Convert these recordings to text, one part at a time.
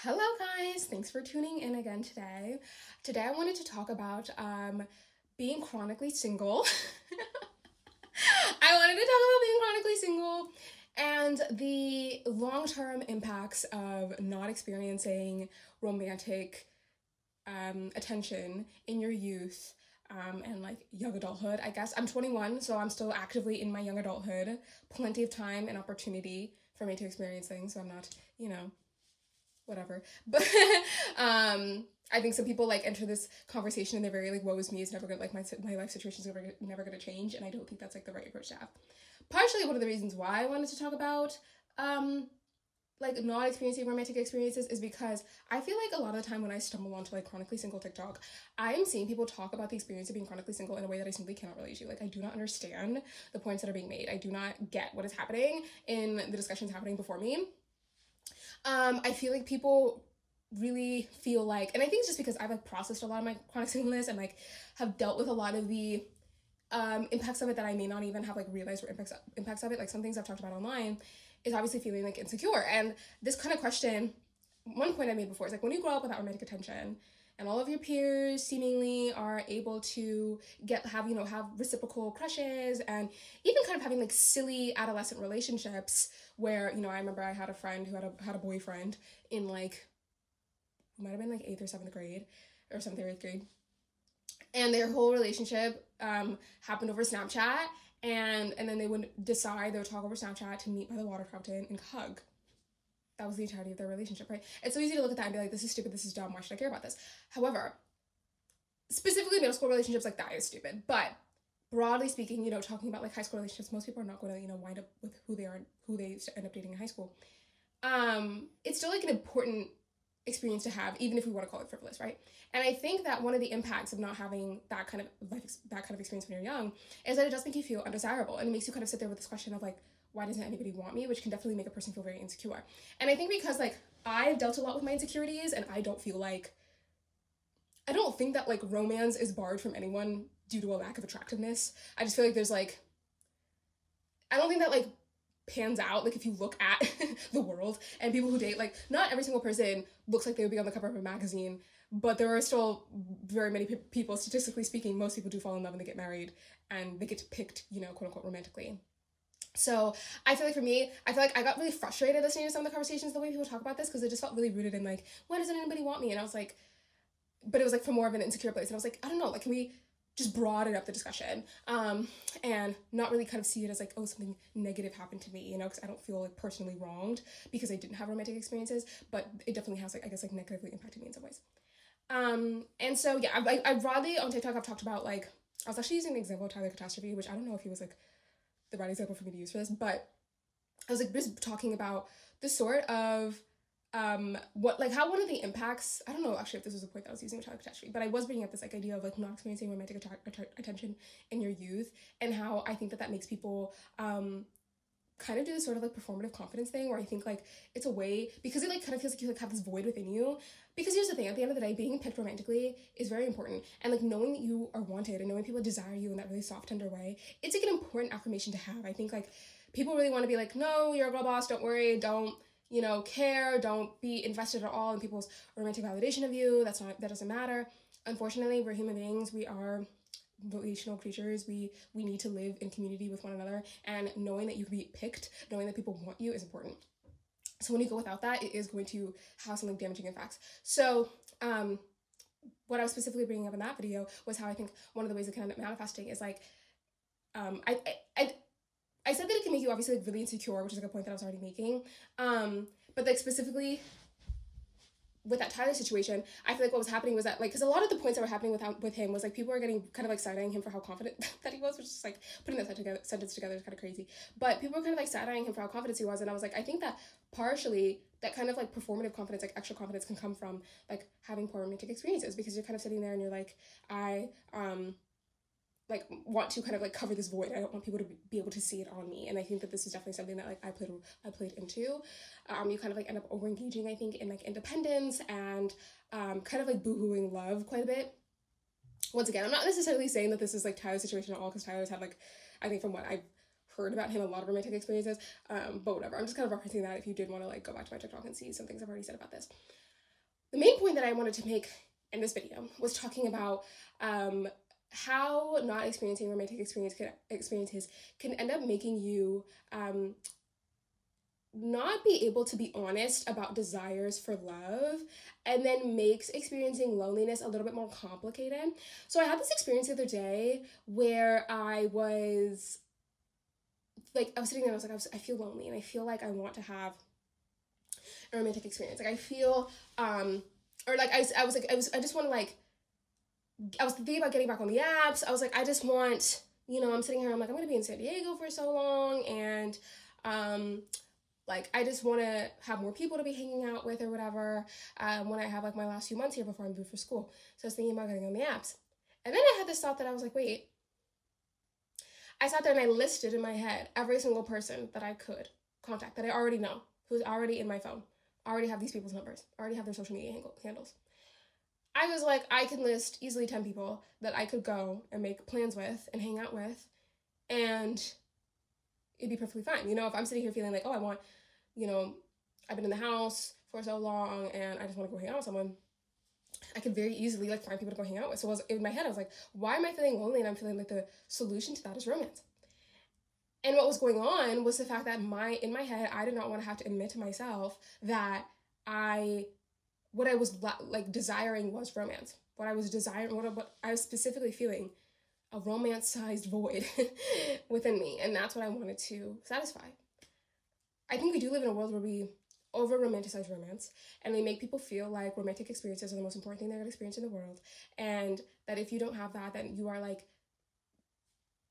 Hello guys, thanks for tuning in again today. Today I wanted to talk about being chronically single. I wanted to talk about being chronically single and the long-term impacts of not experiencing romantic attention in your youth and like young adulthood. I guess I'm 21, so I'm still actively in my young adulthood. Plenty of time and opportunity for me to experience things, so I'm not, whatever. But I think some people like enter this conversation and they're very like, woe is me, it's never gonna, like, my life situation is never gonna change, and I don't think that's like the right approach to have. Partially one of the reasons why I wanted to talk about like not experiencing romantic experiences is because I feel like a lot of the time when I stumble onto like chronically single TikTok, I am seeing people talk about the experience of being chronically single in a way that I simply cannot relate to. Like, I do not understand the points that are being made. I do not get what is happening in the discussions happening before me. I feel like people really feel like, and I think it's just because I've like processed a lot of my chronic singleness and like have dealt with a lot of the impacts of it that I may not even have like realized were impacts of it. Like some things I've talked about online is obviously feeling like insecure. And this kind of question, one point I made before is like, when you grow up without romantic attention and all of your peers seemingly are able to have reciprocal crushes and even kind of having like silly adolescent relationships where, I remember I had a friend who had a boyfriend in like, might have been like 8th or 7th grade or 7th or 8th grade, and their whole relationship happened over Snapchat, and then they would decide they would talk over Snapchat to meet by the water fountain and hug. That was the entirety of their relationship, right? It's so easy to look at that and be like, this is stupid, this is dumb, why should I care about this? However, specifically middle school relationships like that is stupid. But broadly speaking, talking about like high school relationships, most people are not going to, wind up with who they are, who they end up dating in high school. It's still like an important experience to have, even if we want to call it frivolous, right? And I think that one of the impacts of not having that kind of experience when you're young is that it does make you feel undesirable, and it makes you kind of sit there with this question of like, why doesn't anybody want me? Which can definitely make a person feel very insecure. And I think because like I've dealt a lot with my insecurities, and I don't think that like romance is barred from anyone due to a lack of attractiveness. I just feel like there's like, I don't think that like pans out. Like if you look at the world and people who date, like not every single person looks like they would be on the cover of a magazine, but there are still very many people, statistically speaking, most people do fall in love and they get married and they get picked, quote unquote, romantically. So I feel like for me, I feel like I got really frustrated listening to some of the conversations, the way people talk about this, because it just felt really rooted in like, why doesn't anybody want me? And I was like, but it was like from more of an insecure place. And I was like, I don't know, like, can we just broaden up the discussion and not really kind of see it as like, oh, something negative happened to me, because I don't feel like personally wronged because I didn't have romantic experiences, but it definitely has like, I guess, like negatively impacted me in some ways. And so yeah, I broadly on TikTok I've talked about like, I was actually using an example of Tyler Catastrophe, which I don't know if he was like the right example for me to use for this, but I was like just talking about the sort of what, like, how one of the impacts, I don't know actually if this was a point that I was using with child catastrophe, but I was bringing up this like idea of like not experiencing romantic attention in your youth, and how I think that makes people kind of do this sort of like performative confidence thing, where I think like it's a way, because it like kind of feels like you like have this void within you. Because here's the thing, at the end of the day, being picked romantically is very important, and like knowing that you are wanted and knowing people desire you in that really soft, tender way, it's like an important affirmation to have. I think like people really want to be like, no, you're a girl boss, don't worry, don't care, don't be invested at all in people's romantic validation of you. That doesn't matter. Unfortunately, we're human beings. We are relational creatures. We need to live in community with one another, and knowing that you can be picked, knowing that people want you, is important. So when you go without that, it is going to have some like damaging impacts. So what I was specifically bringing up in that video was how I think one of the ways it can end up manifesting is like, I said that it can make you obviously like really insecure, which is like a point that I was already making. But like specifically with that Tyler situation, I feel like what was happening was that like, because a lot of the points that were happening with him was like people were getting kind of like side-eyeing him for how confident that he was, which is like putting that sentence together is kind of crazy. But people were kind of like side-eyeing him for how confident he was, and I was like, I think that partially that kind of like performative confidence, like extra confidence, can come from like having poor romantic experiences, because you're kind of sitting there and you're like, I like want to kind of like cover this void. I don't want people to be able to see it on me. And I think that this is definitely something that like I played into. You kind of like end up over engaging, I think, in like independence and kind of like boohooing love quite a bit. Once again, I'm not necessarily saying that this is like Tyler's situation at all, because Tyler's had like, I think from what I've heard about him, a lot of romantic experiences. But whatever. I'm just kind of referencing that if you did want to like go back to my TikTok and see some things I've already said about this. the main point that I wanted to make in this video was talking about how not experiencing romantic experiences can end up making you not be able to be honest about desires for love, and then makes experiencing loneliness a little bit more complicated. So I had this experience the other day where I was sitting there and I was like, I feel lonely and I feel like I want to have a romantic experience. Like I feel or like I just want to like, I was thinking about getting back on the apps. I was like, I just want, I'm sitting here, I'm like, I'm gonna be in San Diego for so long, and like I just want to have more people to be hanging out with or whatever when I have like my last few months here before I move for school. So I was thinking about getting on the apps. And then I had this thought that I was like, wait, I sat there and I listed in my head every single person that I could contact that I already know, who's already in my phone. I already have these people's numbers. I already have their social media handles. I was like, I can list easily 10 people that I could go and make plans with and hang out with, and it'd be perfectly fine. If I'm sitting here feeling like, oh, I want, I've been in the house for so long and I just want to go hang out with someone, I could very easily like find people to go hang out with. So in my head, I was like, why am I feeling lonely? And I'm feeling like the solution to that is romance. And what was going on was the fact that in my head, I did not want to have to admit to myself that what I was like desiring was romance. What I was desiring, what I was specifically feeling, a romance-sized void within me. And that's what I wanted to satisfy. I think we do live in a world where we over-romanticize romance, and we make people feel like romantic experiences are the most important thing they're going to experience in the world, and that if you don't have that, then you are like,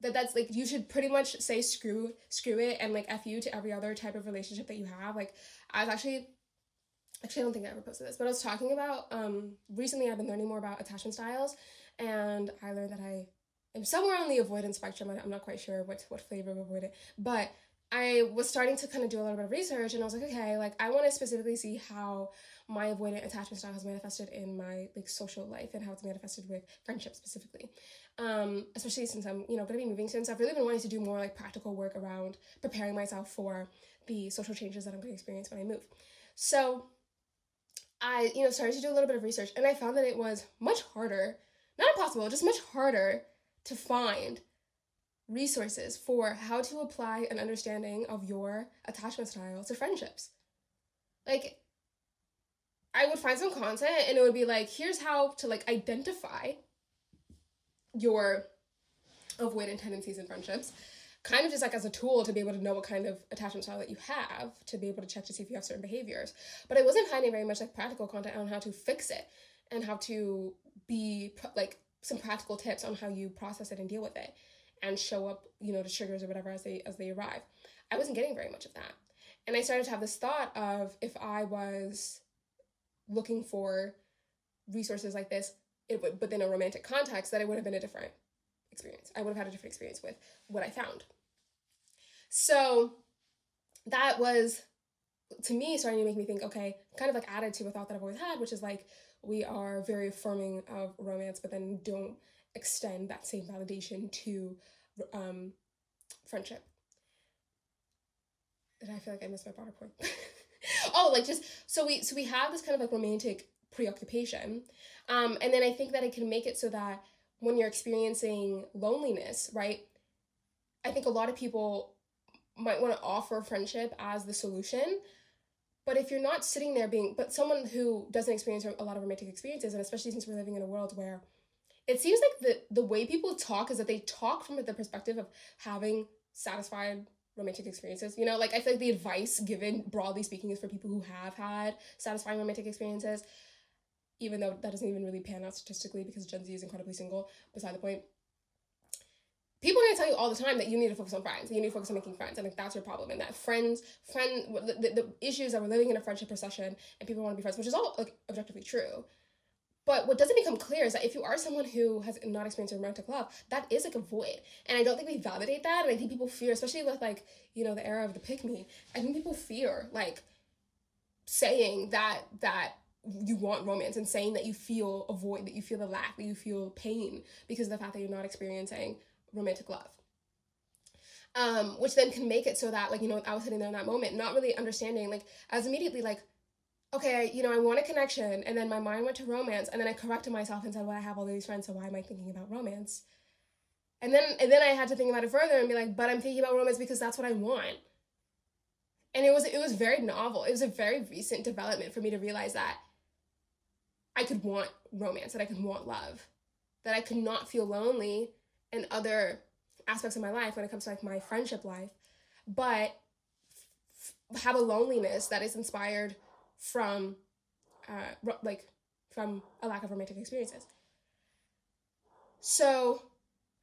that's like, you should pretty much say screw it and like F you to every other type of relationship that you have. Like, I was actually, I don't think I ever posted this, but I was talking about, recently I've been learning more about attachment styles, and I learned that I am somewhere on the avoidance spectrum. I'm not quite sure what flavor of avoidant, but I was starting to kind of do a little bit of research, and I was like, okay, like I want to specifically see how my avoidant attachment style has manifested in my like social life and how it's manifested with friendships specifically. Especially since I'm, going to be moving soon. So I've really been wanting to do more like practical work around preparing myself for the social changes that I'm going to experience when I move. So I, started to do a little bit of research, and I found that it was much harder, not impossible, just much harder to find resources for how to apply an understanding of your attachment style to friendships. Like, I would find some content and it would be like, here's how to like identify your avoidant tendencies in friendships, kind of just like as a tool to be able to know what kind of attachment style that you have, to be able to check to see if you have certain behaviors. But I wasn't finding very much like practical content on how to fix it and how to be like some practical tips on how you process it and deal with it and show up, the triggers or whatever as they arrive. I wasn't getting very much of that. And I started to have this thought of, if I was looking for resources like this, within a romantic context, that it would have been a different experience. I would have had a different experience with what I found. So that was, to me, starting to make me think, okay, kind of like added to a thought that I've always had, which is like, we are very affirming of romance, but then don't extend that same validation to friendship. And I feel like I missed my broader point. Oh, like just, so we have this kind of like romantic preoccupation. And then I think that it can make it so that when you're experiencing loneliness, right, I think a lot of people might want to offer friendship as the solution. But if you're not sitting there but someone who doesn't experience a lot of romantic experiences, and especially since we're living in a world where it seems like the way people talk is that they talk from the perspective of having satisfied romantic experiences. Like I feel like the advice given, broadly speaking, is for people who have had satisfying romantic experiences, even though that doesn't even really pan out statistically because Gen Z is incredibly single, beside the point. People are going to tell you all the time that you need to focus on friends. You need to focus on making friends. And like that's your problem. And that the issues that we're living in a friendship recession and people want to be friends, which is all like objectively true. But what doesn't become clear is that if you are someone who has not experienced romantic love, that is like a void. And I don't think we validate that. And I think people fear, especially with like, the era of the pick-me, I think people fear like saying that you want romance and saying that you feel a void, that you feel the lack, that you feel pain because of the fact that you're not experiencing romantic love. Which then can make it so that like, I was sitting there in that moment, not really understanding, like I was immediately like, okay, I want a connection, and then my mind went to romance, and then I corrected myself and said, well, I have all these friends, so why am I thinking about romance? And then I had to think about it further and be like, but I'm thinking about romance because that's what I want. And it was very novel. It was a very recent development for me to realize that I could want romance, that I could want love, that I could not feel lonely in other aspects of my life when it comes to like my friendship life, but have a loneliness that is inspired from from a lack of romantic experiences. So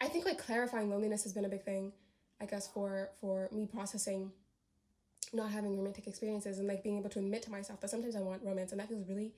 I think like clarifying loneliness has been a big thing, I guess, for me processing not having romantic experiences and like being able to admit to myself that sometimes I want romance, and that feels really,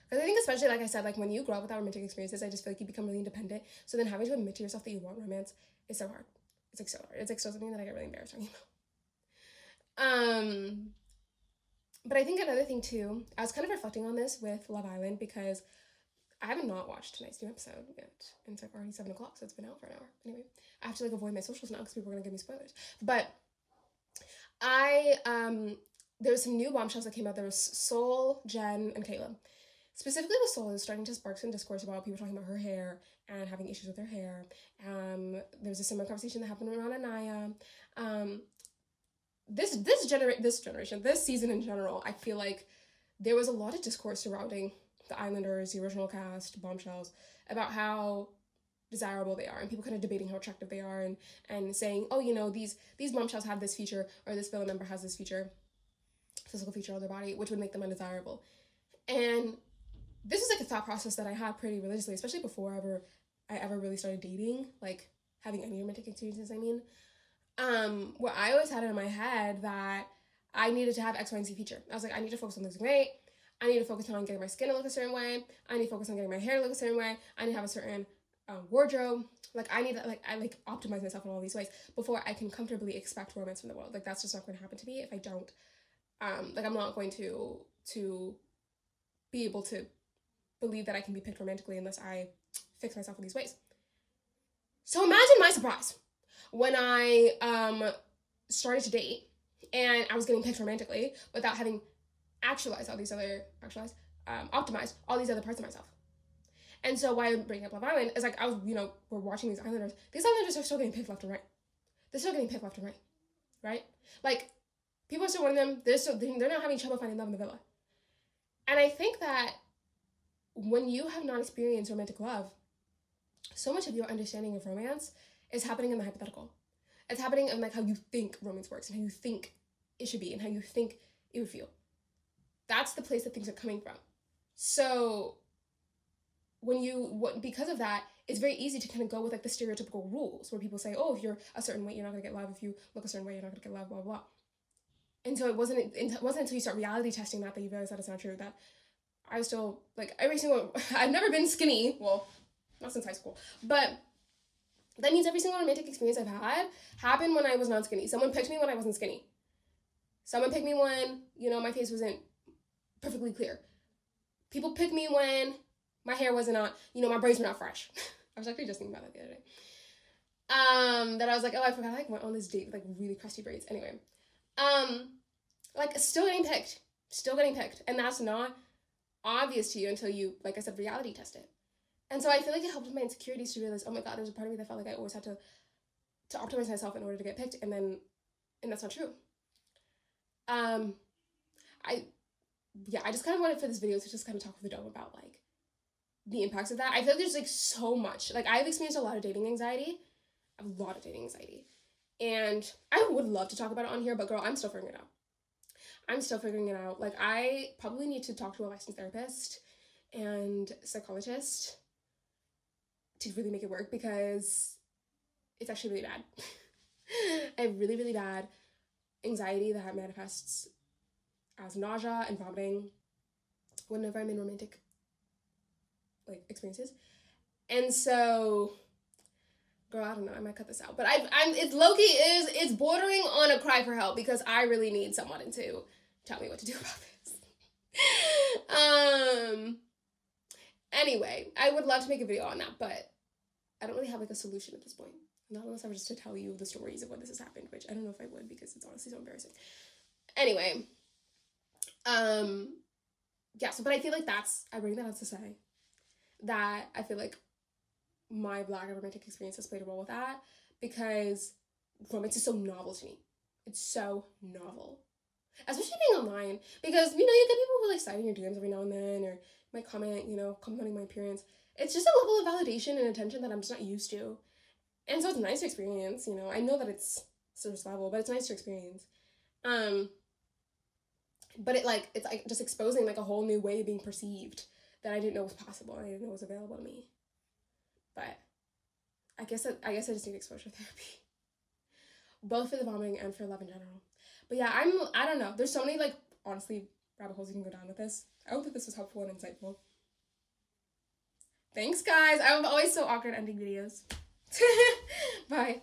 because I think especially like I said, like when you grow up without romantic experiences, I just feel like you become really independent. So then having to admit to yourself that you want romance is so hard. It's like so hard. It's like so something that I get really embarrassed talking about. But I think another thing too, I was kind of reflecting on this with Love Island because I haven't not watched tonight's new episode yet. And it's like already 7 o'clock, so it's been out for an hour. Anyway, I have to like avoid my socials now because people are gonna give me spoilers. But there was some new bombshells that came out. There was Soul, Jen, and Kayla. Specifically with Soul is starting to spark some discourse about people talking about her hair and having issues with her hair. There was a similar conversation that happened around Anaya. This generation, this season in general, I feel like there was a lot of discourse surrounding the Islanders, the original cast, bombshells, about how desirable they are, and people kind of debating how attractive they are, and saying, oh, these bombshells have this feature, or this villain member has this feature, physical feature on their body, which would make them undesirable. And this is like a thought process that I had pretty religiously, especially before I ever really started dating, like having any romantic experiences, I mean. Where I always had it in my head that I needed to have X, Y, and Z feature. I was like, I need to focus on losing weight. I need to focus on getting my skin to look a certain way. I need to focus on getting my hair to look a certain way. I need to have a certain wardrobe. Like I need to I optimize myself in all these ways before I can comfortably expect romance from the world. Like that's just not going to happen to me if I don't. I'm not going to be able to believe that I can be picked romantically unless I fix myself in these ways. So imagine my surprise when I started to date and I was getting picked romantically without having optimized all these other parts of myself. And so why I'm bringing up Love Island is like we're watching these Islanders. These Islanders are still getting picked left and right. They're still getting picked left and right, right? Like people are still wanting them. They're not having trouble finding love in the villa. And I think that when you have not experienced romantic love, so much of your understanding of romance is happening in the hypothetical. It's happening in like how you think romance works and how you think it should be and how you think it would feel. That's the place that things are coming from. So because of that, it's very easy to kind of go with like the stereotypical rules where people say, oh, if you're a certain weight, you're not gonna get love. If you look a certain way, you're not gonna get love, blah, blah. And so it wasn't until you start reality testing that you realize that it's not true. That I was still like I've never been skinny. Well, not since high school, but that means every single romantic experience I've had happened when I was not skinny. Someone picked me when I wasn't skinny. Someone picked me when, my face wasn't perfectly clear. People picked me when my hair wasn't on, my braids were not fresh. I was actually just thinking about that the other day. That I was like, oh, I forgot I went on this date with like really crusty braids. Anyway. Still getting picked. And that's not obvious to you until you, like I said, reality test it. And so I feel like it helped with my insecurities to realize, oh my God, there's a part of me that felt like I always had to optimize myself in order to get picked, and that's not true. I just kind of wanted for this video to just kind of talk with the dome about like the impacts of that. I feel like there's like so much. Like I've experienced a lot of dating anxiety. And I would love to talk about it on here, but girl, I'm still figuring it out. Like I probably need to talk to a licensed therapist and psychologist to really make it work because it's actually really bad. I have really, really bad anxiety that manifests as nausea and vomiting whenever I'm in romantic experiences. And so, girl, I don't know, I might cut this out, but it's low-key it's bordering on a cry for help because I really need someone to tell me what to do about this. Anyway, I would love to make a video on that, but I don't really have like a solution at this point. Not unless I was just to tell you the stories of when this has happened, which I don't know if I would because it's honestly so embarrassing. Anyway, yeah, so, but I feel like I bring that up to say that I feel like my Black romantic experience has played a role with that, because romance is so novel to me. It's so novel. Especially being online, because, you know, you get people who like slide in your DMs every now and then, or might comment, you know, complimenting my appearance. It's just a level of validation and attention that I'm just not used to. And so it's nice to experience, you know. I know that it's surface level, but it's nice to experience. Um, but it's like just exposing like a whole new way of being perceived that I didn't know was possible and I didn't know was available to me. But I guess I just need exposure therapy, both for the vomiting and for love in general. But yeah, I don't know. There's so many like honestly rabbit holes you can go down with this. I hope that this was helpful and insightful. Thanks, guys. I'm always so awkward ending videos. Bye.